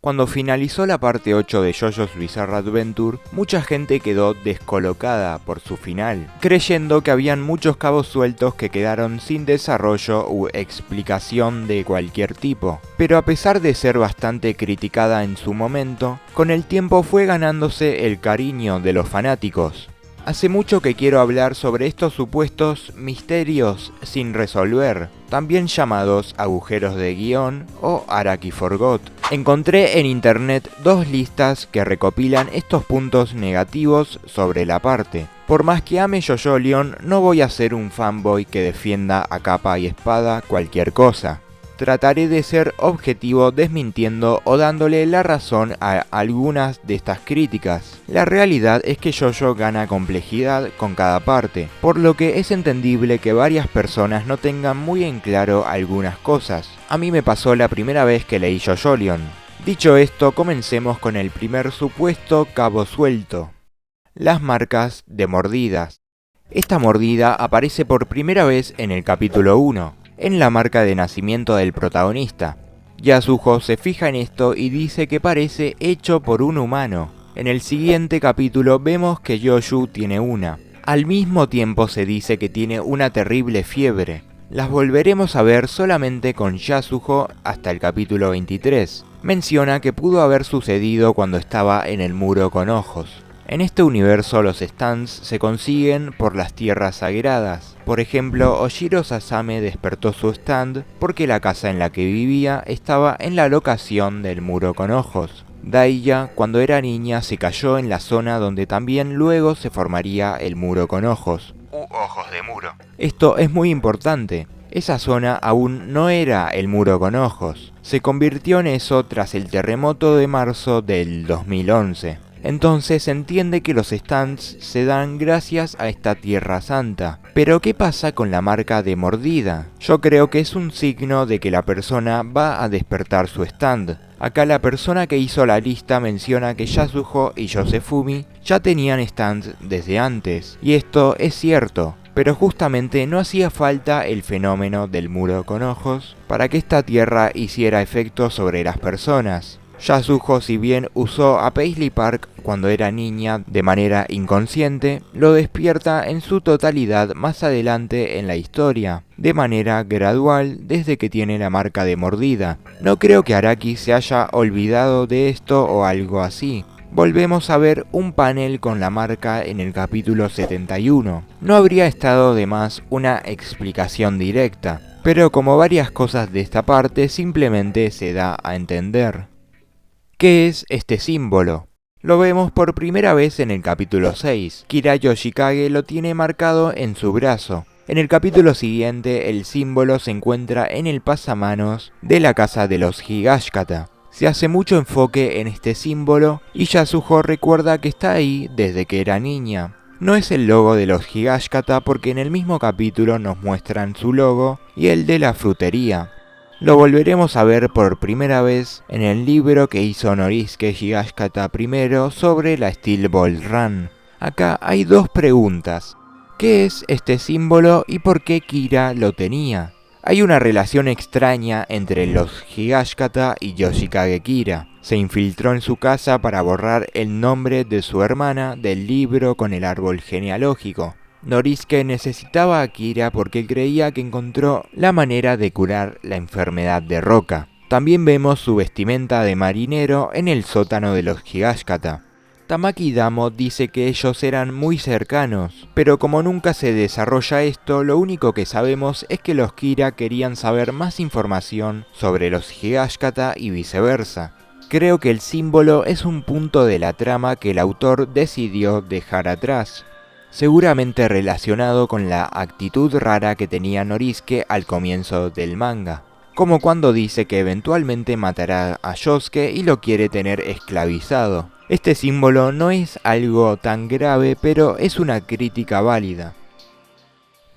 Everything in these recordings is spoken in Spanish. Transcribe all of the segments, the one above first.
Cuando finalizó la parte 8 de JoJo's Bizarre Adventure, mucha gente quedó descolocada por su final, creyendo que habían muchos cabos sueltos que quedaron sin desarrollo u explicación de cualquier tipo. Pero a pesar de ser bastante criticada en su momento, con el tiempo fue ganándose el cariño de los fanáticos. Hace mucho que quiero hablar sobre estos supuestos misterios sin resolver, también llamados agujeros de guión o Araki Forgot. Encontré en internet dos listas que recopilan estos puntos negativos sobre la parte. Por más que ame JoJo Lion, no voy a ser un fanboy que defienda a capa y espada cualquier cosa. Trataré de ser objetivo desmintiendo o dándole la razón a algunas de estas críticas. La realidad es que JoJo gana complejidad con cada parte, por lo que es entendible que varias personas no tengan muy en claro algunas cosas. A mí me pasó la primera vez que leí JoJo Lion. Dicho esto, comencemos con el primer supuesto cabo suelto: las marcas de mordidas. Esta mordida aparece por primera vez en el capítulo 1. En la marca de nacimiento del protagonista. Yasuho se fija en esto y dice que parece hecho por un humano. En el siguiente capítulo vemos que Yoyu tiene una. Al mismo tiempo se dice que tiene una terrible fiebre. Las volveremos a ver solamente con Yasuho hasta el capítulo 23. Menciona que pudo haber sucedido cuando estaba en el muro con ojos. En este universo los stands se consiguen por las tierras sagradas. Por ejemplo, Oshiro Sasame despertó su stand porque la casa en la que vivía estaba en la locación del muro con ojos. Daiya, cuando era niña, se cayó en la zona donde también luego se formaría el muro con ojos, u ojos de muro. Esto es muy importante. Esa zona aún no era el muro con ojos. Se convirtió en eso tras el terremoto de marzo del 2011. Entonces se entiende que los stands se dan gracias a esta tierra santa. Pero ¿qué pasa con la marca de mordida? Yo creo que es un signo de que la persona va a despertar su stand. Acá la persona que hizo la lista menciona que Yasuho y Yosefumi ya tenían stands desde antes. Y esto es cierto. Pero justamente no hacía falta el fenómeno del muro con ojos para que esta tierra hiciera efecto sobre las personas. Yasuho, si bien usó a Paisley Park cuando era niña de manera inconsciente, lo despierta en su totalidad más adelante en la historia, de manera gradual desde que tiene la marca de mordida. No creo que Araki se haya olvidado de esto o algo así. Volvemos a ver un panel con la marca en el capítulo 71. No habría estado de más una explicación directa, pero como varias cosas de esta parte simplemente se da a entender. ¿Qué es este símbolo? Lo vemos por primera vez en el capítulo 6. Kira Yoshikage lo tiene marcado en su brazo. En el capítulo siguiente, el símbolo se encuentra en el pasamanos de la casa de los Higashikata. Se hace mucho enfoque en este símbolo y Yasuho recuerda que está ahí desde que era niña. No es el logo de los Higashikata porque en el mismo capítulo nos muestran su logo y el de la frutería. Lo volveremos a ver por primera vez en el libro que hizo Norisuke Higashikata I sobre la Steel Ball Run. Acá hay dos preguntas. ¿Qué es este símbolo y por qué Kira lo tenía? Hay una relación extraña entre los Higashikata y Yoshikage Kira. Se infiltró en su casa para borrar el nombre de su hermana del libro con el árbol genealógico. Norisuke necesitaba a Kira porque creía que encontró la manera de curar la enfermedad de Roca. También vemos su vestimenta de marinero en el sótano de los Higashikata. Tamaki Damo dice que ellos eran muy cercanos, pero como nunca se desarrolla esto, lo único que sabemos es que los Kira querían saber más información sobre los Higashikata y viceversa. Creo que el símbolo es un punto de la trama que el autor decidió dejar atrás, seguramente relacionado con la actitud rara que tenía Norisuke al comienzo del manga, como cuando dice que eventualmente matará a Yosuke y lo quiere tener esclavizado. Este símbolo no es algo tan grave, pero es una crítica válida.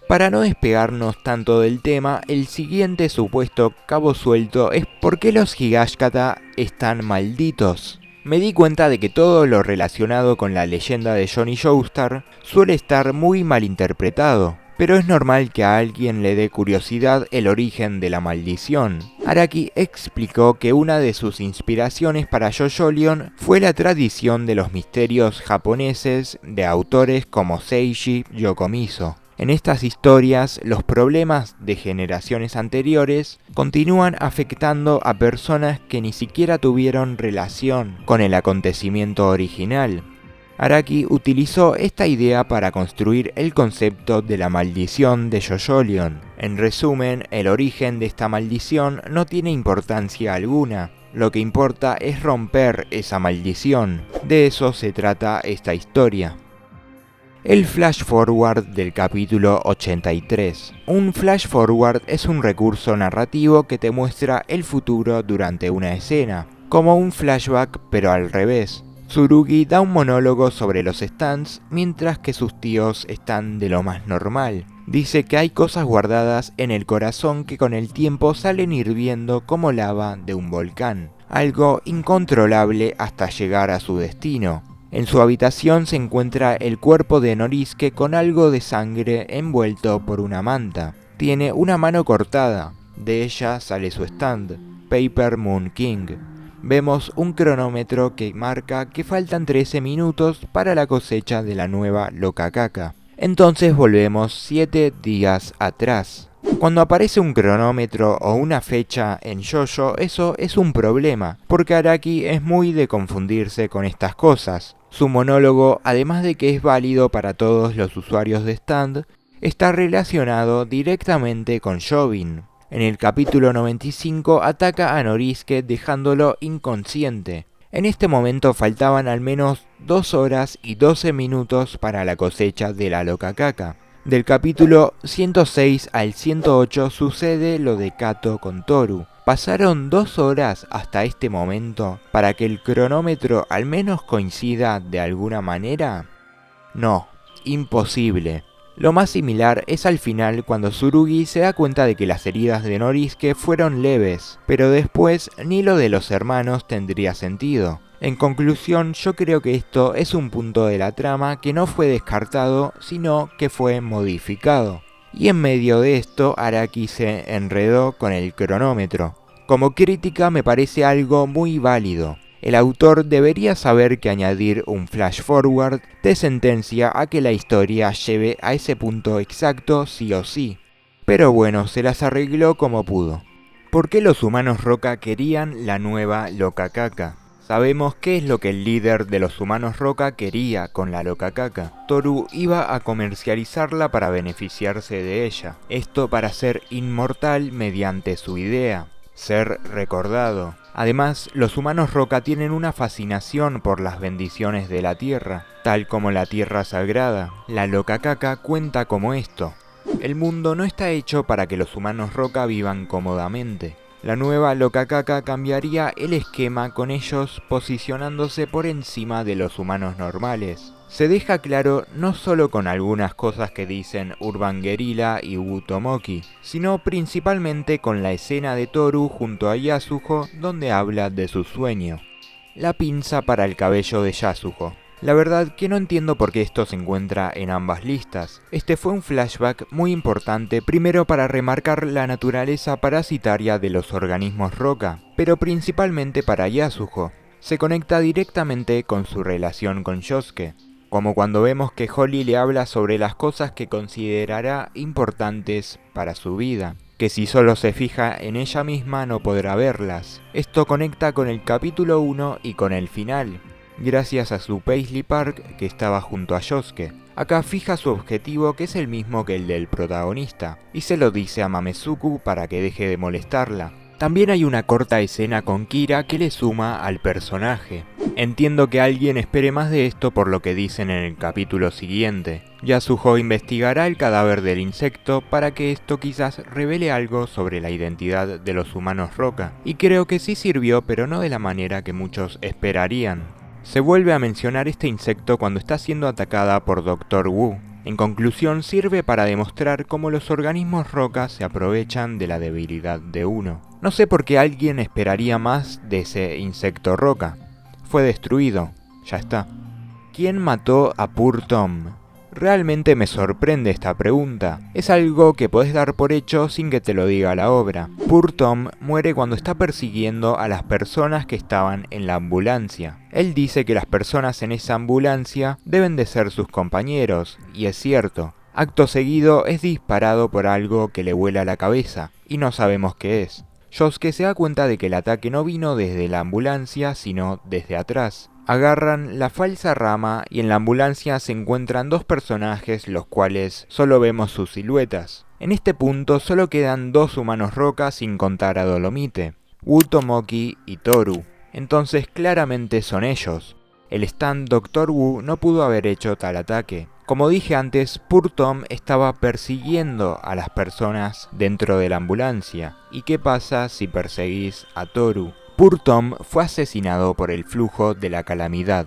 Para no despegarnos tanto del tema, el siguiente supuesto cabo suelto es ¿por qué los Higashikata están malditos? Me di cuenta de que todo lo relacionado con la leyenda de Johnny Joestar suele estar muy mal interpretado. pero es normal que a alguien le dé curiosidad el origen de la maldición. Araki explicó que una de sus inspiraciones para JoJolion fue la tradición de los misterios japoneses de autores como Seiji Yokomizo. En estas historias, los problemas de generaciones anteriores continúan afectando a personas que ni siquiera tuvieron relación con el acontecimiento original. Araki utilizó esta idea para construir el concepto de la maldición de JoJolion. En resumen, el origen de esta maldición no tiene importancia alguna. Lo que importa es romper esa maldición. De eso se trata esta historia. El flash forward del capítulo 83. Un flash forward es un recurso narrativo que te muestra el futuro durante una escena, como un flashback pero al revés. Tsurugi da un monólogo sobre los stands mientras que sus tíos están de lo más normal. Dice que hay cosas guardadas en el corazón que con el tiempo salen hirviendo como lava de un volcán, algo incontrolable hasta llegar a su destino. En su habitación se encuentra el cuerpo de Norisuke con algo de sangre envuelto por una manta. Tiene una mano cortada, de ella sale su stand, Paper Moon King. Vemos un cronómetro que marca que faltan 13 minutos para la cosecha de la nueva Lokakaka. Entonces volvemos 7 días atrás. Cuando aparece un cronómetro o una fecha en JoJo, eso es un problema, porque Araki es muy de confundirse con estas cosas. Su monólogo, además de que es válido para todos los usuarios de stand, está relacionado directamente con Jobin. En el capítulo 95 ataca a Norisuke dejándolo inconsciente. En este momento faltaban al menos 2 horas y 12 minutos para la cosecha de la Lokakaka. Del capítulo 106 al 108 sucede lo de Kato con Toru. ¿Pasaron 2 horas hasta este momento para que el cronómetro al menos coincida de alguna manera? No, imposible. Lo más similar es al final cuando Tsurugi se da cuenta de que las heridas de Norisuke fueron leves, pero después ni lo de los hermanos tendría sentido. En conclusión, yo creo que esto es un punto de la trama que no fue descartado, sino que fue modificado. Y en medio de esto, Araki se enredó con el cronómetro. Como crítica me parece algo muy válido. El autor debería saber que añadir un flash forward te sentencia a que la historia lleve a ese punto exacto sí o sí. Pero bueno, se las arregló como pudo. ¿Por qué los humanos roca querían la nueva Lokakaka? Sabemos qué es lo que el líder de los humanos roca quería con la Lokakaka. Toru iba a comercializarla para beneficiarse de ella. Esto para ser inmortal mediante su idea, ser recordado. Además, los humanos roca tienen una fascinación por las bendiciones de la tierra, tal como la tierra sagrada. La Lokakaka cuenta como esto. El mundo no está hecho para que los humanos roca vivan cómodamente. La nueva Lokakaka cambiaría el esquema con ellos posicionándose por encima de los humanos normales. Se deja claro no solo con algunas cosas que dicen Urban Guerrilla y Wu Tomoki, sino principalmente con la escena de Toru junto a Yasuho donde habla de su sueño. La pinza para el cabello de Yasuho. La verdad que no entiendo por qué esto se encuentra en ambas listas. Este fue un flashback muy importante, primero para remarcar la naturaleza parasitaria de los organismos roca, pero principalmente para Yasuho. Se conecta directamente con su relación con Yosuke, como cuando vemos que Holly le habla sobre las cosas que considerará importantes para su vida, que si solo se fija en ella misma no podrá verlas. Esto conecta con el capítulo 1 y con el final, gracias a su Paisley Park que estaba junto a Yosuke. Acá fija su objetivo, que es el mismo que el del protagonista, y se lo dice a Mamezuku para que deje de molestarla. También hay una corta escena con Kira que le suma al personaje. Entiendo que alguien espere más de esto por lo que dicen en el capítulo siguiente. Yasuho investigará el cadáver del insecto para que esto quizás revele algo sobre la identidad de los humanos roca, y creo que sí sirvió, pero no de la manera que muchos esperarían. Se vuelve a mencionar este insecto cuando está siendo atacada por Dr. Wu. En conclusión, sirve para demostrar cómo los organismos roca se aprovechan de la debilidad de uno. No sé por qué alguien esperaría más de ese insecto roca. Fue destruido, ya está. ¿Quién mató a Pur Tom? Realmente me sorprende esta pregunta. Es algo que podés dar por hecho sin que te lo diga la obra. Poor Tom muere cuando está persiguiendo a las personas que estaban en la ambulancia. Él dice que las personas en esa ambulancia deben de ser sus compañeros, y es cierto. Acto seguido es disparado por algo que le vuela la cabeza, y no sabemos qué es. Yosuke se da cuenta de que el ataque no vino desde la ambulancia, sino desde atrás. Agarran la falsa rama y en la ambulancia se encuentran dos personajes los cuales solo vemos sus siluetas. En este punto solo quedan dos humanos roca sin contar a Dolomite, Wu Tomoki y Toru. Entonces claramente son ellos. El stand Dr. Wu no pudo haber hecho tal ataque. Como dije antes, Poor Tom estaba persiguiendo a las personas dentro de la ambulancia. ¿Y qué pasa si perseguís a Toru? Poor Tom fue asesinado por el flujo de la calamidad.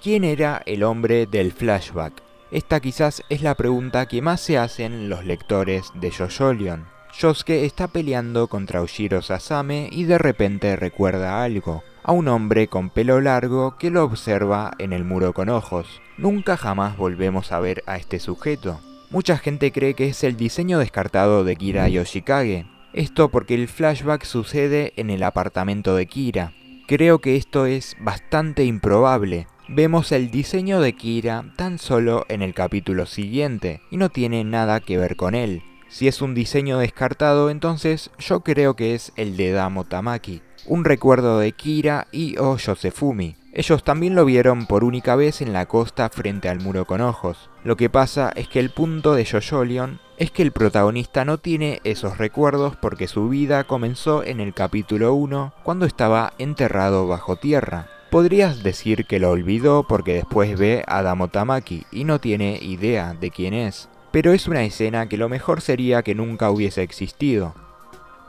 ¿Quién era el hombre del flashback? Esta quizás es la pregunta que más se hacen los lectores de JoJolion. Yosuke está peleando contra Ujiro Sasame y de repente recuerda algo. A un hombre con pelo largo que lo observa en el muro con ojos. Nunca jamás volvemos a ver a este sujeto. Mucha gente cree que es el diseño descartado de Kira Yoshikage. Esto porque el flashback sucede en el apartamento de Kira. Creo que esto es bastante improbable. Vemos el diseño de Kira tan solo en el capítulo siguiente y no tiene nada que ver con él. Si es un diseño descartado, entonces yo creo que es el de Damo Tamaki, un recuerdo de Kira y o Yosefumi. Ellos también lo vieron por única vez en la costa frente al muro con ojos. Lo que pasa es que el punto de JoJolion es que el protagonista no tiene esos recuerdos porque su vida comenzó en el capítulo 1 cuando estaba enterrado bajo tierra. Podrías decir que lo olvidó porque después ve a Damo Tamaki y no tiene idea de quién es. Pero es una escena que lo mejor sería que nunca hubiese existido.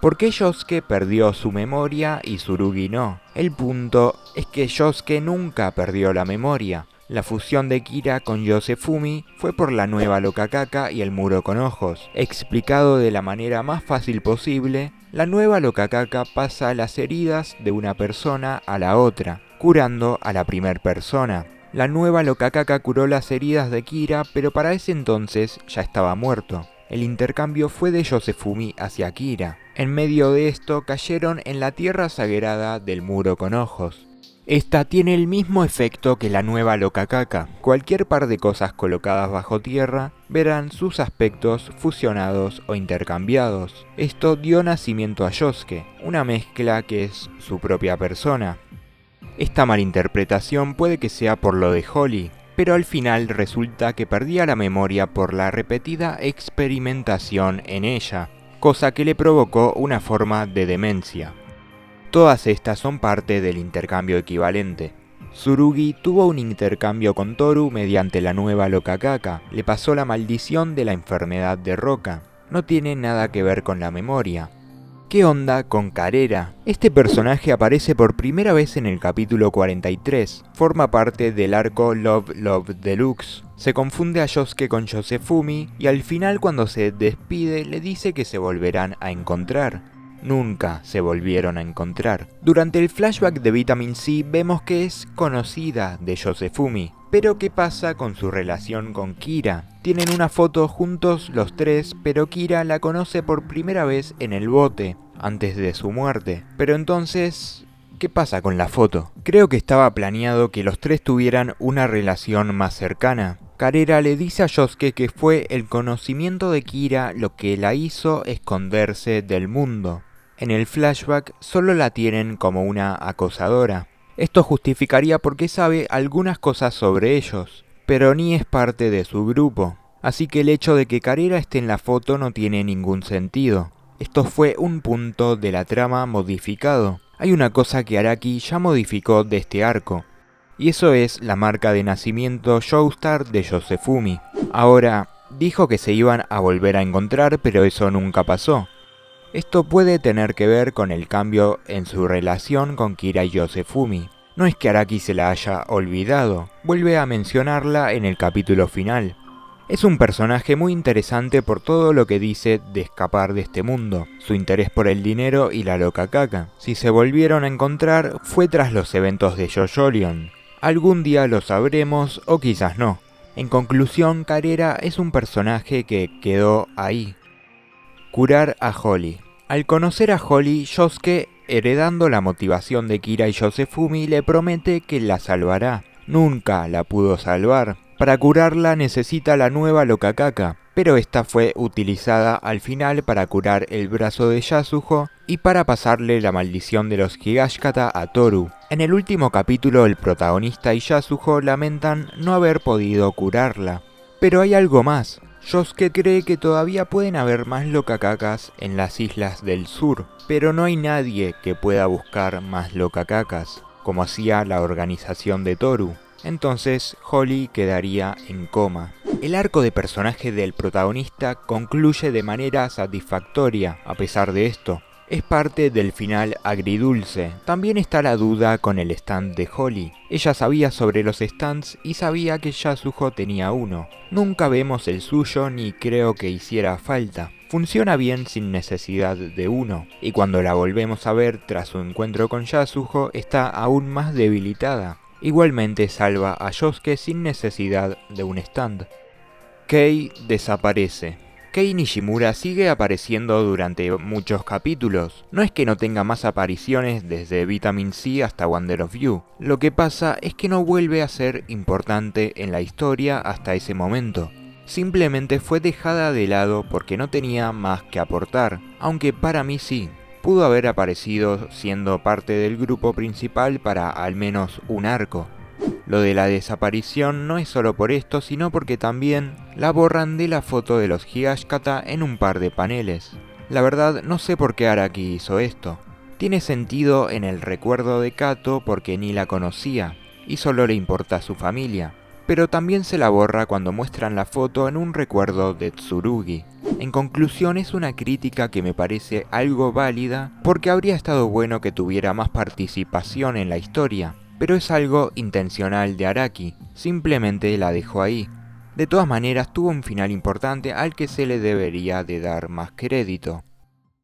¿Por qué Yosuke perdió su memoria y Tsurugi no? El punto es que Yosuke nunca perdió la memoria. La fusión de Kira con Yosefumi fue por la nueva Lokakaka y el muro con ojos. Explicado de la manera más fácil posible, la nueva Lokakaka pasa las heridas de una persona a la otra, curando a la primer persona. La nueva Lokakaka curó las heridas de Kira, pero para ese entonces ya estaba muerto. El intercambio fue de Yosefumi hacia Kira. En medio de esto cayeron en la tierra sagrada del muro con ojos. Esta tiene el mismo efecto que la nueva Lokakaka. Cualquier par de cosas colocadas bajo tierra verán sus aspectos fusionados o intercambiados. Esto dio nacimiento a Yosuke, una mezcla que es su propia persona. Esta malinterpretación puede que sea por lo de Holly, pero al final resulta que perdía la memoria por la repetida experimentación en ella, cosa que le provocó una forma de demencia. Todas estas son parte del intercambio equivalente. Tsurugi tuvo un intercambio con Toru mediante la nueva Lokakaka, le pasó la maldición de la enfermedad de roca. No tiene nada que ver con la memoria. ¿Qué onda con Karera? Este personaje aparece por primera vez en el capítulo 43, forma parte del arco Love Love Deluxe. Se confunde a Yosuke con Yosefumi y al final cuando se despide le dice que se volverán a encontrar. Nunca se volvieron a encontrar. Durante el flashback de Vitamin C vemos que es conocida de Yosefumi. Pero ¿qué pasa con su relación con Kira? Tienen una foto juntos los tres, pero Kira la conoce por primera vez en el bote, antes de su muerte. Pero entonces, ¿qué pasa con la foto? Creo que estaba planeado que los tres tuvieran una relación más cercana. Karera le dice a Yosuke que fue el conocimiento de Kira lo que la hizo esconderse del mundo. En el flashback solo la tienen como una acosadora. Esto justificaría por qué sabe algunas cosas sobre ellos, pero ni es parte de su grupo. Así que el hecho de que Karera esté en la foto no tiene ningún sentido. Esto fue un punto de la trama modificado. Hay una cosa que Araki ya modificó de este arco, y eso es la marca de nacimiento Joestar de Yosefumi. Ahora, dijo que se iban a volver a encontrar, pero eso nunca pasó. Esto puede tener que ver con el cambio en su relación con Kira y Yosefumi. No es que Araki se la haya olvidado, vuelve a mencionarla en el capítulo final. Es un personaje muy interesante por todo lo que dice de escapar de este mundo, su interés por el dinero y la Lokakaka. Si se volvieron a encontrar fue tras los eventos de JoJolion. Algún día lo sabremos o quizás no. En conclusión, Carrera es un personaje que quedó ahí. Curar a Holly. Al conocer a Holly, Yosuke, heredando la motivación de Kira y Yosefumi, le promete que la salvará. Nunca la pudo salvar. Para curarla necesita la nueva Lokakaka, pero esta fue utilizada al final para curar el brazo de Yasuho y para pasarle la maldición de los Higashikata a Toru. En el último capítulo, el protagonista y Yasuho lamentan no haber podido curarla. Pero hay algo más. Yosuke cree que todavía pueden haber más Lokakakas en las islas del sur, pero no hay nadie que pueda buscar más Lokakakas, como hacía la organización de Toru. Entonces Holly quedaría en coma. El arco de personaje del protagonista concluye de manera satisfactoria a pesar de esto. Es parte del final agridulce. También está la duda con el stand de Holly. Ella sabía sobre los stands y sabía que Yasuho tenía uno. Nunca vemos el suyo ni creo que hiciera falta. Funciona bien sin necesidad de uno, y cuando la volvemos a ver tras su encuentro con Yasuho está aún más debilitada. Igualmente salva a Yosuke sin necesidad de un stand. Kei desaparece. Kei Nishimura sigue apareciendo durante muchos capítulos. No es que no tenga más apariciones desde Vitamin C hasta Wonder of You. Lo que pasa es que no vuelve a ser importante en la historia hasta ese momento. Simplemente fue dejada de lado porque no tenía más que aportar, aunque para mí sí. Pudo haber aparecido siendo parte del grupo principal para al menos un arco. Lo de la desaparición no es solo por esto, sino porque también la borran de la foto de los Higashikata en un par de paneles. La verdad no sé por qué Araki hizo esto. Tiene sentido en el recuerdo de Kato porque ni la conocía y solo le importa su familia, pero también se la borra cuando muestran la foto en un recuerdo de Tsurugi. En conclusión, es una crítica que me parece algo válida porque habría estado bueno que tuviera más participación en la historia. Pero es algo intencional de Araki, simplemente la dejó ahí. De todas maneras tuvo un final importante al que se le debería de dar más crédito.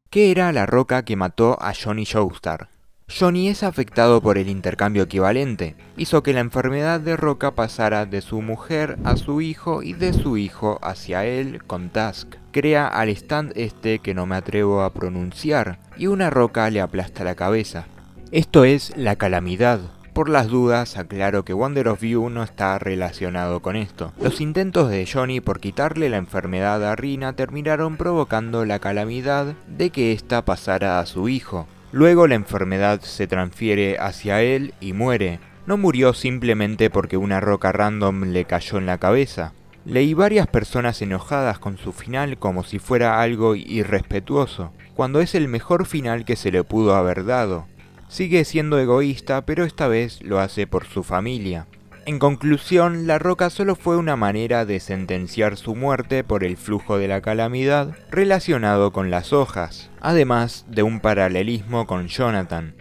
¿Qué era la roca que mató a Johnny Joestar? Johnny es afectado por el intercambio equivalente, hizo que la enfermedad de Roca pasara de su mujer a su hijo y de su hijo hacia él con Task. Crea al stand que no me atrevo a pronunciar y una roca le aplasta la cabeza. Esto es la calamidad. Por las dudas, aclaro que Wonder of You no está relacionado con esto. Los intentos de Johnny por quitarle la enfermedad a Rina terminaron provocando la calamidad de que ésta pasara a su hijo. Luego la enfermedad se transfiere hacia él y muere. No murió simplemente porque una roca random le cayó en la cabeza. Leí varias personas enojadas con su final como si fuera algo irrespetuoso, cuando es el mejor final que se le pudo haber dado. Sigue siendo egoísta, pero esta vez lo hace por su familia. En conclusión, la roca solo fue una manera de sentenciar su muerte por el flujo de la calamidad relacionado con las hojas, además de un paralelismo con Jonathan.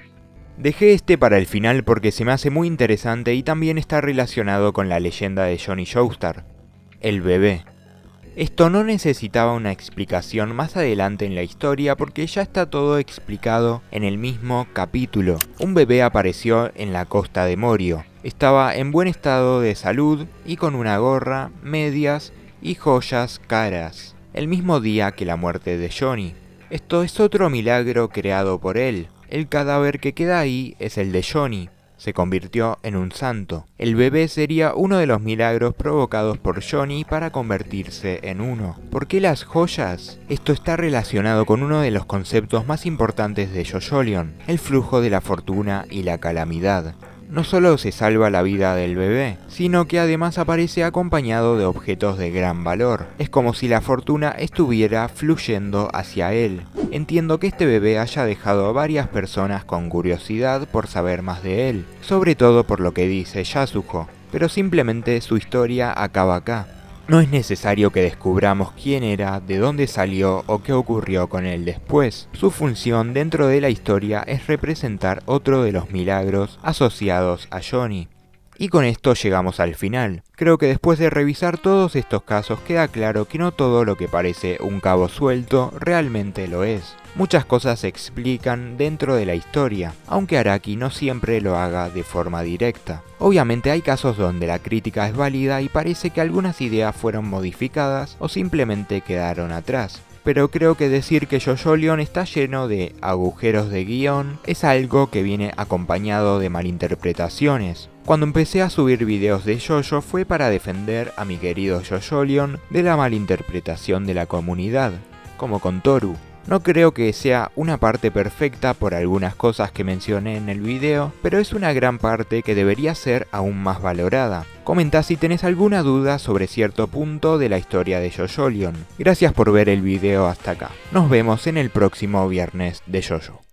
Dejé para el final porque se me hace muy interesante y también está relacionado con la leyenda de Johnny Joestar, el bebé. Esto no necesitaba una explicación más adelante en la historia porque ya está todo explicado en el mismo capítulo. Un bebé apareció en la costa de Morio. Estaba en buen estado de salud y con una gorra, medias y joyas caras. El mismo día que la muerte de Johnny. Esto es otro milagro creado por él. El cadáver que queda ahí es el de Johnny. Se convirtió en un santo. El bebé sería uno de los milagros provocados por Johnny para convertirse en uno. ¿Por qué las joyas? Esto está relacionado con uno de los conceptos más importantes de JoJolion, el flujo de la fortuna y la calamidad. No solo se salva la vida del bebé, sino que además aparece acompañado de objetos de gran valor. Es como si la fortuna estuviera fluyendo hacia él. Entiendo que este bebé haya dejado a varias personas con curiosidad por saber más de él, sobre todo por lo que dice Yasuho, pero simplemente su historia acaba acá. No es necesario que descubramos quién era, de dónde salió o qué ocurrió con él después. Su función dentro de la historia es representar otro de los milagros asociados a Johnny. Y con esto llegamos al final. Creo que después de revisar todos estos casos queda claro que no todo lo que parece un cabo suelto realmente lo es. Muchas cosas se explican dentro de la historia, aunque Araki no siempre lo haga de forma directa. Obviamente hay casos donde la crítica es válida y parece que algunas ideas fueron modificadas o simplemente quedaron atrás. Pero creo que decir que JoJo Lion está lleno de agujeros de guión es algo que viene acompañado de malinterpretaciones. Cuando empecé a subir videos de JoJo fue para defender a mi querido JoJo Lion de la malinterpretación de la comunidad, como con Toru. No creo que sea una parte perfecta por algunas cosas que mencioné en el video, pero es una gran parte que debería ser aún más valorada. Comenta si tenés alguna duda sobre cierto punto de la historia de JoJo Lion. Gracias por ver el video hasta acá. Nos vemos en el próximo viernes de JoJo.